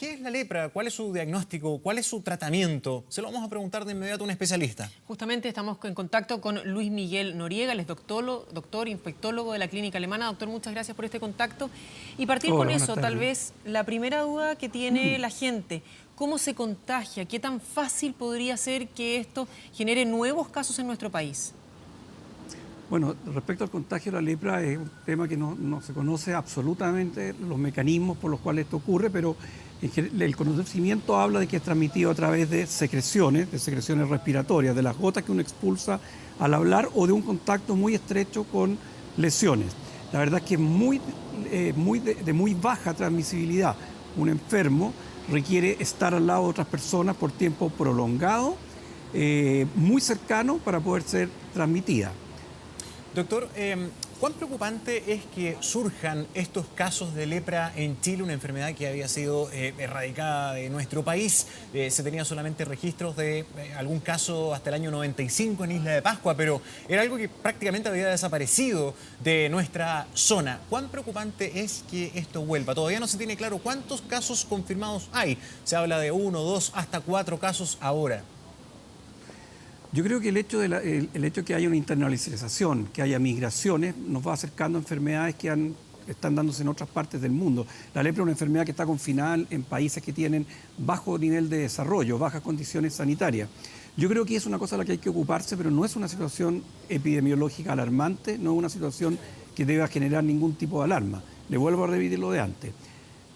¿Qué es la lepra? ¿Cuál es su diagnóstico? ¿Cuál es su tratamiento? Se lo vamos a preguntar de inmediato a un especialista. Justamente estamos en contacto con Luis Miguel Noriega, él es doctor, infectólogo de la Clínica Alemana. Doctor, muchas gracias por este contacto. Y partir con eso, tal vez la primera duda que tiene la gente, ¿cómo se contagia? ¿Qué tan fácil podría ser que esto genere nuevos casos en nuestro país? Bueno, respecto al contagio de la lepra, es un tema que no se conoce absolutamente los mecanismos por los cuales esto ocurre, pero el conocimiento habla de que es transmitido a través de secreciones respiratorias, de las gotas que uno expulsa al hablar o de un contacto muy estrecho con lesiones. La verdad es que es de muy baja transmisibilidad. Un enfermo requiere estar al lado de otras personas por tiempo prolongado, muy cercano para poder ser transmitida. Doctor, ¿cuán preocupante es que surjan estos casos de lepra en Chile, una enfermedad que había sido erradicada de nuestro país? Se tenían solamente registros de algún caso hasta el año 95 en Isla de Pascua, pero era algo que prácticamente había desaparecido de nuestra zona. ¿Cuán preocupante es que esto vuelva? Todavía no se tiene claro cuántos casos confirmados hay. Se habla de 1, 2, hasta 4 casos ahora. Yo creo que el hecho de que haya una internalización, que haya migraciones, nos va acercando a enfermedades que están dándose en otras partes del mundo. La lepra es una enfermedad que está confinada en países que tienen bajo nivel de desarrollo, bajas condiciones sanitarias. Yo creo que es una cosa a la que hay que ocuparse, pero no es una situación epidemiológica alarmante, no es una situación que deba generar ningún tipo de alarma. Le vuelvo a repetir lo de antes.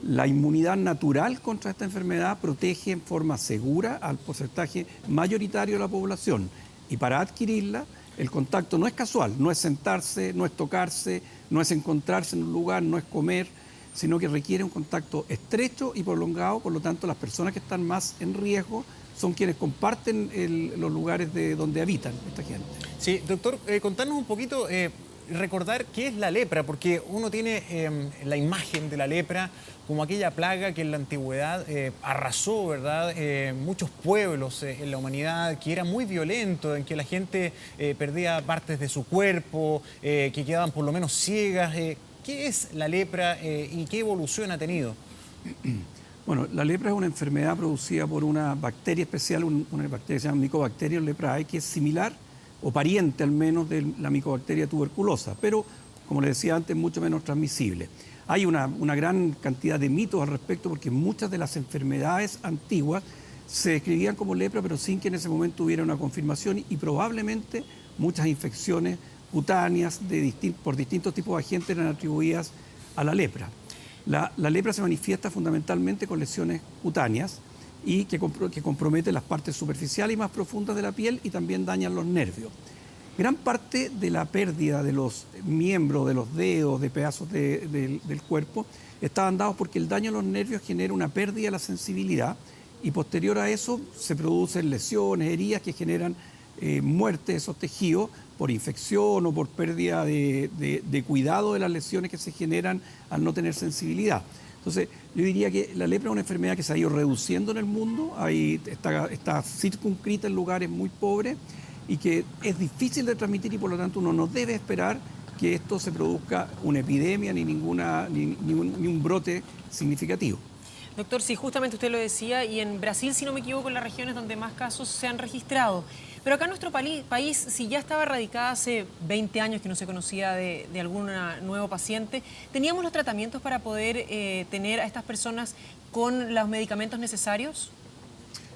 La inmunidad natural contra esta enfermedad protege en forma segura al porcentaje mayoritario de la población. Y para adquirirla, el contacto no es casual, no es sentarse, no es tocarse, no es encontrarse en un lugar, no es comer, sino que requiere un contacto estrecho y prolongado. Por lo tanto, las personas que están más en riesgo son quienes comparten los lugares de donde habitan esta gente. Sí, doctor, contanos un poquito, recordar qué es la lepra, porque uno tiene la imagen de la lepra como aquella plaga que en la antigüedad arrasó, ¿verdad?, muchos pueblos en la humanidad, que era muy violento, en que la gente perdía partes de su cuerpo, que quedaban por lo menos ciegas. ¿Qué es la lepra y qué evolución ha tenido? Bueno, la lepra es una enfermedad producida por una bacteria especial, una bacteria que se llama Mycobacterium leprae, que es similar o pariente al menos de la Mycobacteria tuberculosa, pero, como les decía antes, mucho menos transmisible. Hay una gran cantidad de mitos al respecto, porque muchas de las enfermedades antiguas se describían como lepra, pero sin que en ese momento hubiera una confirmación, y probablemente muchas infecciones cutáneas por distintos tipos de agentes eran atribuidas a la lepra. La lepra se manifiesta fundamentalmente con lesiones cutáneas y que comprometen las partes superficiales y más profundas de la piel y también dañan los nervios. Gran parte de la pérdida de los miembros, de los dedos, de pedazos del cuerpo, estaban dados porque el daño a los nervios genera una pérdida de la sensibilidad, y posterior a eso se producen lesiones, heridas que generan muerte de esos tejidos por infección o por pérdida de cuidado de las lesiones que se generan al no tener sensibilidad. Entonces, yo diría que la lepra es una enfermedad que se ha ido reduciendo en el mundo, está circunscrita en lugares muy pobres y que es difícil de transmitir, y por lo tanto uno no debe esperar que esto se produzca una epidemia ni un brote significativo. Doctor, sí, justamente usted lo decía, y en Brasil, si no me equivoco, en las regiones donde más casos se han registrado. Pero acá en nuestro país, si ya estaba erradicada hace 20 años que no se conocía de algún nuevo paciente, ¿teníamos los tratamientos para poder tener a estas personas con los medicamentos necesarios?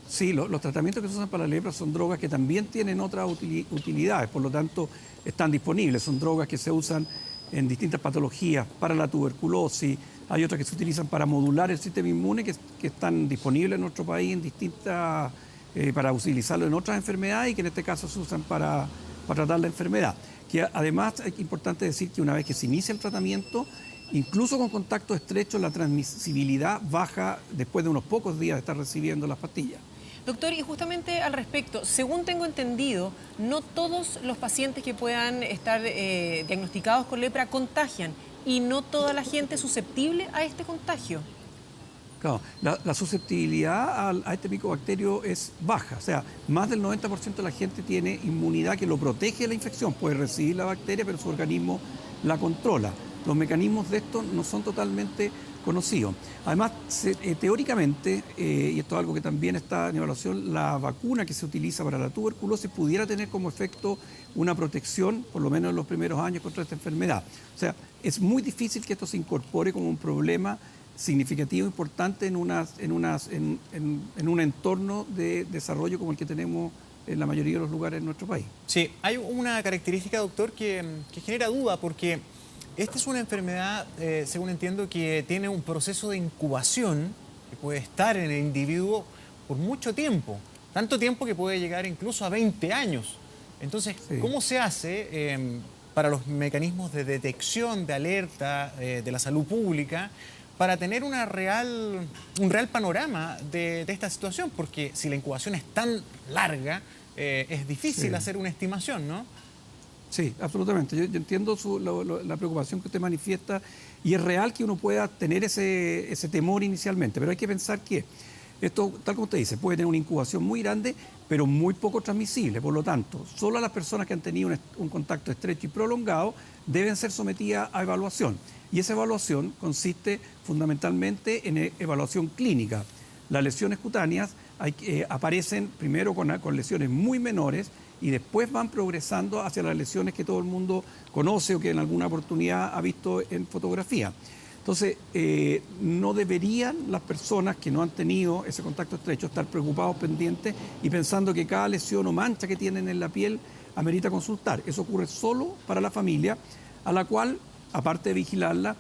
Sí, los tratamientos que se usan para la lepra son drogas que también tienen otras utilidades, por lo tanto están disponibles. Son drogas que se usan en distintas patologías, para la tuberculosis, hay otras que se utilizan para modular el sistema inmune, que están disponibles en nuestro país para utilizarlo en otras enfermedades, y que en este caso se usan para tratar la enfermedad. Que además es importante decir que una vez que se inicia el tratamiento, incluso con contacto estrecho, la transmisibilidad baja después de unos pocos días de estar recibiendo las pastillas. Doctor, y justamente al respecto, según tengo entendido, no todos los pacientes que puedan estar diagnosticados con lepra contagian, y no toda la gente es susceptible a este contagio. Claro, la susceptibilidad a este micobacterio es baja, o sea, más del 90% de la gente tiene inmunidad que lo protege de la infección, puede recibir la bacteria, pero su organismo la controla. Los mecanismos de esto no son totalmente conocido. Además, teóricamente, y esto es algo que también está en evaluación, la vacuna que se utiliza para la tuberculosis pudiera tener como efecto una protección, por lo menos en los primeros años, contra esta enfermedad. O sea, es muy difícil que esto se incorpore como un problema significativo, importante en un entorno de desarrollo como el que tenemos en la mayoría de los lugares en nuestro país. Sí, hay una característica, doctor, que genera duda, porque esta es una enfermedad, según entiendo, que tiene un proceso de incubación que puede estar en el individuo por mucho tiempo, tanto tiempo que puede llegar incluso a 20 años. Entonces, sí, ¿cómo se hace para los mecanismos de detección, de alerta de la salud pública, para tener un real panorama de esta situación? Porque si la incubación es tan larga, es difícil hacer una estimación, ¿no? Sí, absolutamente. Yo entiendo la preocupación que usted manifiesta y es real que uno pueda tener ese temor inicialmente, pero hay que pensar que esto, tal como usted dice, puede tener una incubación muy grande, pero muy poco transmisible. Por lo tanto, solo las personas que han tenido un contacto estrecho y prolongado deben ser sometidas a evaluación. Y esa evaluación consiste fundamentalmente en evaluación clínica. Las lesiones cutáneas aparecen primero con lesiones muy menores y después van progresando hacia las lesiones que todo el mundo conoce o que en alguna oportunidad ha visto en fotografía. Entonces, no deberían las personas que no han tenido ese contacto estrecho estar preocupados, pendientes y pensando que cada lesión o mancha que tienen en la piel amerita consultar. Eso ocurre solo para la familia, a la cual, aparte de vigilarla,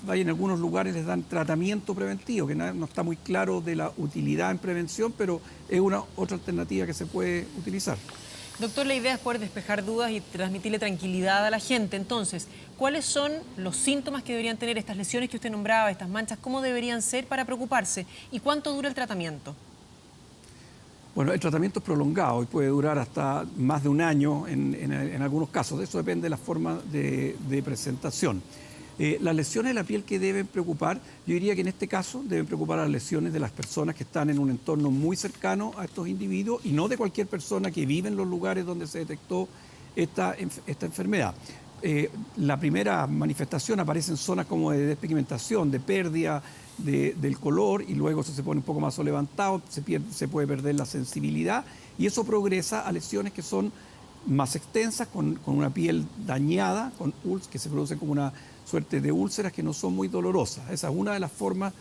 en algunos lugares les dan tratamiento preventivo, que no está muy claro de la utilidad en prevención, pero es otra alternativa que se puede utilizar. Doctor, la idea es poder despejar dudas y transmitirle tranquilidad a la gente. Entonces, ¿cuáles son los síntomas que deberían tener estas lesiones que usted nombraba, estas manchas? ¿Cómo deberían ser para preocuparse? ¿Y cuánto dura el tratamiento? Bueno, el tratamiento es prolongado y puede durar hasta más de un año en algunos casos. Eso depende de la forma de presentación. Las lesiones de la piel que deben preocupar, yo diría que en este caso deben preocupar a las lesiones de las personas que están en un entorno muy cercano a estos individuos y no de cualquier persona que vive en los lugares donde se detectó esta enfermedad. La primera manifestación aparece en zonas como de despigmentación, de pérdida del color y luego se pone un poco más levantado, se puede perder la sensibilidad y eso progresa a lesiones que son más extensas, con una piel dañada, que se producen como una suerte de úlceras que no son muy dolorosas. Esa es una de las formas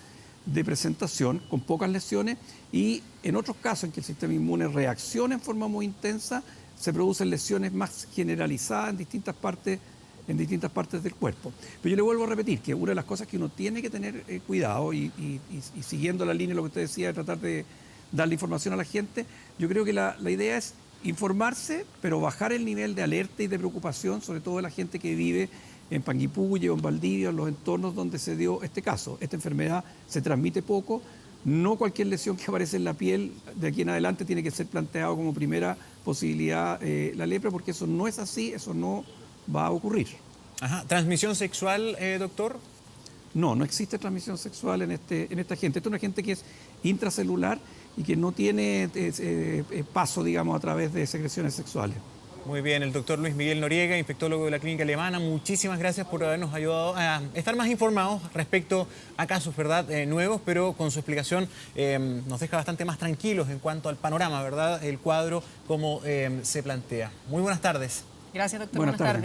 de presentación, con pocas lesiones, y en otros casos en que el sistema inmune reacciona en forma muy intensa, se producen lesiones más generalizadas en distintas partes del cuerpo. Pero yo le vuelvo a repetir que una de las cosas que uno tiene que tener cuidado, y siguiendo la línea de lo que usted decía, de tratar de darle información a la gente, yo creo que la idea es informarse, pero bajar el nivel de alerta y de preocupación, sobre todo de la gente que vive en Panguipulli o en Valdivia, en los entornos donde se dio este caso. Esta enfermedad se transmite poco, no cualquier lesión que aparece en la piel de aquí en adelante tiene que ser planteado como primera posibilidad la lepra, porque eso no es así, eso no va a ocurrir. Ajá. ¿Transmisión sexual, doctor? No existe transmisión sexual en esta gente. Esta es una gente que es intracelular y que no tiene paso, digamos, a través de secreciones sexuales. Muy bien, el doctor Luis Miguel Noriega, infectólogo de la Clínica Alemana, muchísimas gracias por habernos ayudado a estar más informados respecto a casos, ¿verdad?, nuevos, pero con su explicación nos deja bastante más tranquilos en cuanto al panorama, ¿verdad?, el cuadro como se plantea. Muy buenas tardes. Gracias, doctor. Buenas tardes.